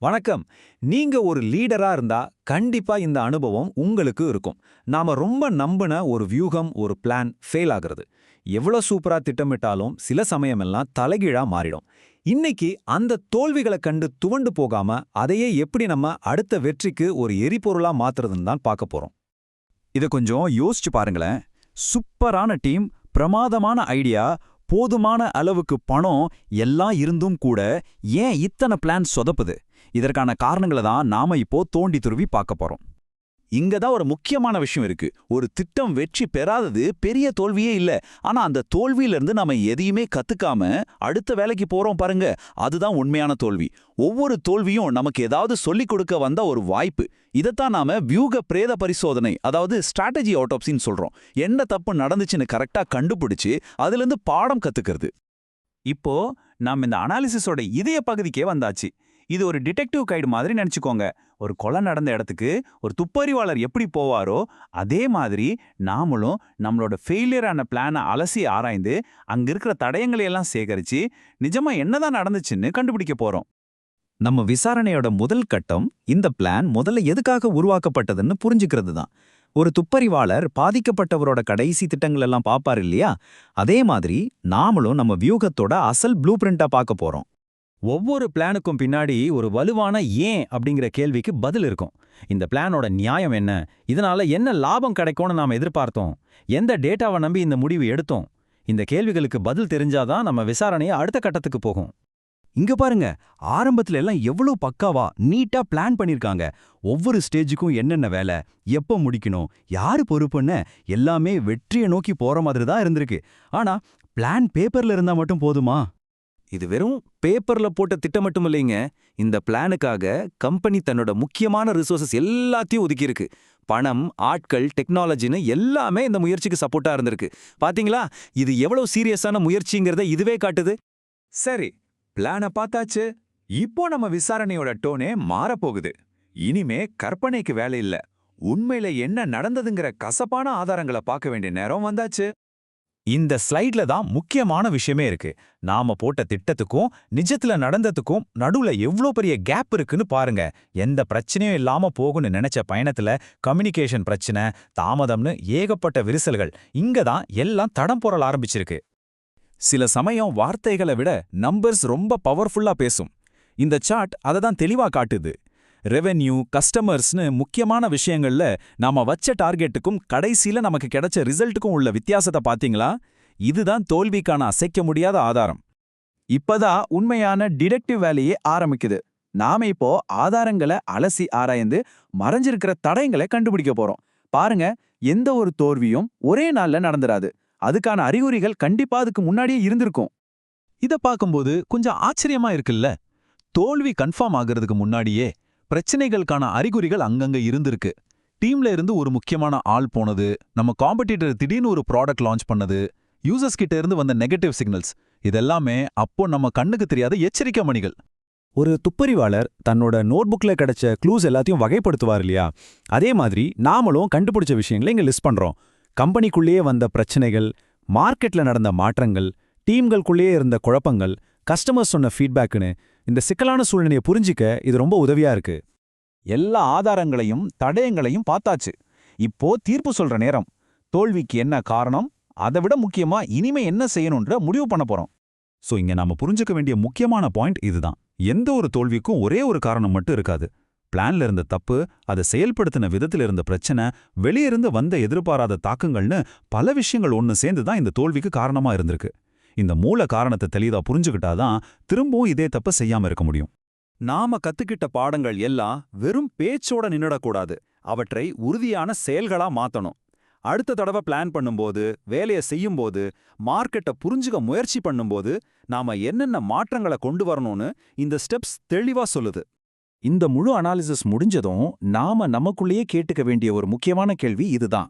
வணக்கம். நீங்க ஒரு லீடரா இருந்தா கண்டிப்பா இந்த அனுபவம் உங்களுக்கு இருக்கும். நாம ரொம்ப நம்பின ஒரு வியூகம், ஒரு பிளான் ஃபெயில் ஆகுறது. எவ்வளவு சூப்பரா திட்டமிட்டாலும் சில சமயமெல்லாம் தலைகீழா மாறிடும். இன்னைக்கு அந்த தோல்விகளை கண்டு துவண்டு போகாம அதையே எப்படி நம்ம அடுத்த வெற்றிக்கு ஒரு எரிபொருளா மாத்துறதுன்னு தான் பார்க்க போறோம். இத கொஞ்சம் யோசிச்சு பாருங்களேன். சூப்பரான டீம், பிரமாதமான ஐடியா, போதுமான அளவுக்கு பணம் எல்லாம் இருந்தும் கூட ஏன் இத்தனை பிளான் சொதப்புது? இதற்கான காரணங்களை தான் நாம இப்போ தோண்டி துருவி பார்க்க போறோம். இங்க தான் ஒரு முக்கியமான விஷயம் இருக்கு. ஒரு திட்டம் வெற்றி பெறாதது பெரிய தோல்வியே இல்ல. ஆனா அந்த தோல்வியில இருந்து நாம எதையுமே கத்துக்காம அடுத்த வேலைக்கு போறோம் பாருங்க, அதுதான் உண்மையான தோல்வி. ஒவ்வொரு தோல்வியும் நமக்கு ஏதாவது சொல்லிக் கொடுக்க வந்த ஒரு வாய்ப்பு. இதைத்தான் நாம வியூக பிரேத பரிசோதனை, அதாவது ஸ்ட்ராட்டஜி ஆட்டோப்சின்னு சொல்றோம். என்ன தப்பு நடந்துச்சுன்னு கரெக்டா கண்டுபிடிச்சு அதுல இருந்து பாடம் கத்துக்கிறது. இப்போ நாம இந்த அனாலிசிஸோட இதய பகுதிக்கே வந்தாச்சு. இது ஒரு டிடெக்டிவ் கைடு மாதிரி நினைச்சுக்கோங்க. ஒரு கொலை நடந்த இடத்துக்கு ஒரு துப்பறிவாளர் எப்படி போவாரோ அதே மாதிரி நாமளும் நம்மளோட ஃபெயிலியரான பிளானை அலசி ஆராய்ந்து அங்க இருக்கிற தடயங்களை எல்லாம் சேகரிச்சு நிஜமா என்னதான் நடந்துச்சுன்னு கண்டுபிடிக்க போறோம். நம்ம விசாரணையோட முதல் கட்டம் இந்த பிளான் முதல்ல எதுக்காக உருவாக்கப்பட்டதுன்னு புரிஞ்சுக்கிறது தான். ஒரு துப்பறிவாளர் பாதிக்கப்பட்டவரோட கடைசி திட்டங்கள் எல்லாம் பார்ப்பார் இல்லையா? அதே மாதிரி நாமளும் நம்ம வியூகத்தோட அசல் ப்ளூ பிரிண்டா பார்க்க போறோம். ஒவ்வொரு பிளானுக்கும் பின்னாடி ஒரு வலுவான ஏன் அப்படிங்கிற கேள்விக்கு பதில் இருக்கும். இந்த பிளானோட நியாயம் என்ன? இதனால என்ன லாபம் கிடைக்கும்னு நாம எதிர்பார்த்தோம்? எந்த டேட்டாவை நம்பி இந்த முடிவு எடுத்தோம்? இந்த கேள்விகளுக்கு பதில் தெரிஞ்சாதான் நம்ம விசாரணையை அடுத்த கட்டத்துக்கு போகும். இங்க பாருங்க, ஆரம்பத்துல எல்லாம் எவ்வளவு பக்காவா நீட்டா பிளான் பண்ணிருக்காங்க. ஒவ்வொரு ஸ்டேஜுக்கும் என்னென்ன வேலை, எப்ப முடிக்கணும், யாரு பொறுப்புன்னு எல்லாமே வெற்றியை நோக்கி போற மாதிரி தான் இருந்திருக்கு. ஆனா பிளான் பேப்பர்ல இருந்தா மட்டும் போதுமா? இது வெறும் பேப்பர்ல போட்ட திட்டம் மட்டும் இல்லைங்க. இந்த பிளானுக்காக கம்பெனி தன்னோட முக்கியமான ரிசோர்சஸ் எல்லாத்தையும் ஒதுக்கியிருக்கு. பணம், ஆட்கள், டெக்னாலஜின்னு எல்லாமே இந்த முயற்சிக்கு சப்போர்ட்டா இருந்திருக்கு. பாத்தீங்களா, இது எவ்வளவு சீரியஸான முயற்சிங்கிறத இதுவே காட்டுது. சரி, பிளானை பார்த்தாச்சு. இப்போ நம்ம விசாரணையோட டோனே மாறப்போகுது. இனிமே கற்பனைக்கு வேலை இல்ல. உண்மையில என்ன நடந்ததுங்கிற கசப்பான ஆதாரங்களை பார்க்க வேண்டிய நேரம் வந்தாச்சு. இந்த ஸ்லைட்ல தான் முக்கியமான விஷயமே இருக்கு. நாம போட்ட திட்டத்துக்கும் நிஜத்துல நடந்ததுக்கும் நடுவுல எவ்வளோ பெரிய கேப் இருக்குன்னு பாருங்க. எந்த பிரச்சனையும் இல்லாம போகும்னு நினைச்ச பயணத்துல கம்யூனிகேஷன் பிரச்சனை, தாமதம்னு ஏகப்பட்ட விரிசல்கள். இங்க தான் எல்லாம் தடம் போறல ஆரம்பிச்சிருக்கு. சில சமயம் வார்த்தைகளை விட நம்பர்ஸ் ரொம்ப பவர்ஃபுல்லா பேசும். இந்த சார்ட் அதை தான் தெளிவா காட்டுது. ரெவென்யூ, கஸ்டமர்ஸ்னு முக்கியமான விஷயங்கள்ல நாம வச்ச டார்கெட்டுக்கும் கடைசியில நமக்கு கிடைச்ச ரிசல்ட்டுக்கும் உள்ள வித்தியாசத்தை பாத்தீங்களா? இதுதான் தோல்விக்கான அசைக்க முடியாத ஆதாரம். இப்பதான் உண்மையான டிடெக்டிவ் வேலையே ஆரம்பிக்குது. நாம இப்போ ஆதாரங்களை அலசி ஆராய்ந்து மறைஞ்சிருக்கிற தடயங்களை கண்டுபிடிக்க போறோம். பாருங்க, எந்த ஒரு தோல்வியும் ஒரே நாள்ல நடந்துராது. அதுக்கான அறிகுறிகள் கண்டிப்பா அதுக்கு முன்னாடியே இருந்திருக்கும். இத பார்க்கும்போது கொஞ்சம் ஆச்சரியமா இருக்குல்ல? தோல்வி கன்ஃபார்ம் ஆகிறதுக்கு முன்னாடியே பிரச்சனைகளுக்கான அறிகுறிகள் அங்கங்க இருந்திருக்கு. டீம்ல இருந்து ஒரு முக்கியமான ஆள் போனது, நம்ம காம்படிட்டர் திடீர்னு ஒரு ப்ராடக்ட் லான்ச் பண்ணது, யூசர்ஸ் கிட்ட இருந்து வந்த நெகட்டிவ் சிக்னல்ஸ், இதெல்லாமே அப்போ நம்ம கண்ணுக்கு தெரியாத எச்சரிக்கை மணிகள். ஒரு துப்பறிவாளர் தன்னோட நோட்புக்ல கிடைச்ச க்ளூஸ் எல்லாத்தையும் வகைப்படுத்துவார் இல்லையா? அதே மாதிரி நாமளும் கண்டுபிடிச்ச விஷயங்களை இங்க லிஸ்ட் பண்றோம். கம்பெனிக்குள்ளேயே வந்த பிரச்சனைகள், மார்க்கெட்ல நடந்த மாற்றங்கள், டீம்களுக்குள்ளேயே இருந்த குழப்பங்கள், கஸ்டமர்ஸ் சொன்ன ஃபீட்பேக்குன்னு இந்த சிக்கலான சூழ்நிலையை புரிஞ்சிக்க இது ரொம்ப உதவியா இருக்கு. எல்லா ஆதாரங்களையும் தடயங்களையும் பார்த்தாச்சு. இப்போ தீர்ப்பு சொல்ற நேரம். தோல்விக்கு என்ன காரணம், அதை விட முக்கியமா இனிமே என்ன செய்யணும்ன்ற முடிவு பண்ண போறோம். சோ இங்க நாம புரிஞ்சுக்க வேண்டிய முக்கியமான பாயிண்ட் இதுதான். எந்த ஒரு தோல்விக்கும் ஒரே ஒரு காரணம் மட்டும் இருக்காது. பிளான்ல இருந்த தப்பு, அதை செயல்படுத்தின விதத்துல இருந்த பிரச்சனை, வெளியிருந்து வந்த எதிர்பாராத தாக்கங்கள்னு பல விஷயங்கள் ஒன்னு சேர்ந்து தான் இந்த தோல்விக்கு காரணமா இருந்திருக்கு. இந்த மூல காரணத்தை தெளிவா புரிஞ்சுக்கிட்டாதான் திரும்பவும் இதே தப்ப செய்யாம இருக்க முடியும். நாம கத்துக்கிட்ட பாடங்கள் எல்லாம் வெறும் பேச்சோட நின்னுடக்கூடாது. அவற்றை உறுதியான செயல்களா மாத்தணும். அடுத்த தடவை பிளான் பண்ணும்போது, வேலையை செய்யும்போது, மார்க்கெட்டை புரிஞ்சுக்க முயற்சி பண்ணும்போது நாம என்னென்ன மாற்றங்களை கொண்டு வரணும்னு இந்த ஸ்டெப்ஸ் தெளிவா சொல்லுது. இந்த முழு அனாலிசிஸ் முடிஞ்சதும் நாம நமக்குள்ளேயே கேட்டுக்க வேண்டிய ஒரு முக்கியமான கேள்வி இதுதான்.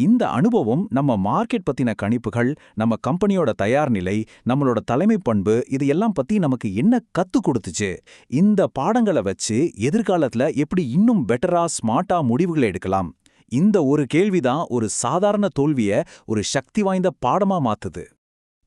இந்த அனுபவம் நம்ம மார்க்கெட் பத்தின கணிப்புகள், நம்ம கம்பெனியோட தயார் நிலை, நம்மளோட தலைமை பண்பு, இது எல்லாம் பத்தி நமக்கு என்ன கத்து கொடுத்துச்சு? இந்த பாடங்களை வச்சு எதிர்காலத்துல எப்படி இன்னும் பெட்டரா, ஸ்மார்ட்டா முடிவுகளை எடுக்கலாம்? இந்த ஒரு கேள்விதான் ஒரு சாதாரண தோல்விய ஒரு சக்தி வாய்ந்த பாடமா மாத்துது.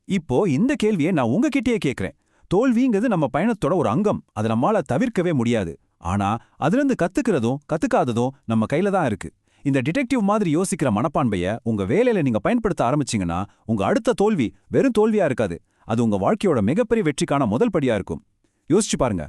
இப்போ இந்த கேள்வியை நான் உங்ககிட்டயே கேட்கிறேன். தோல்விங்கிறது நம்ம பயணத்தோட ஒரு அங்கம். அதை நம்மால தவிர்க்கவே முடியாது. ஆனா அதிலிருந்து கத்துக்கிறதும் கத்துக்காததும் நம்ம கையில தான் இருக்கு. இந்த டிடெக்டிவ் மாதிரி யோசிக்கிற மனப்பான்மைய உங்க வேலையில நீங்க பயன்படுத்த ஆரம்பிச்சீங்கன்னா உங்க அடுத்த தோல்வி வெறும் தோல்வியா இருக்காது, அது உங்க வாழ்க்கையோட மிகப்பெரிய வெற்றிக்கான முதல் படியா இருக்கும். யோசிச்சு பாருங்க.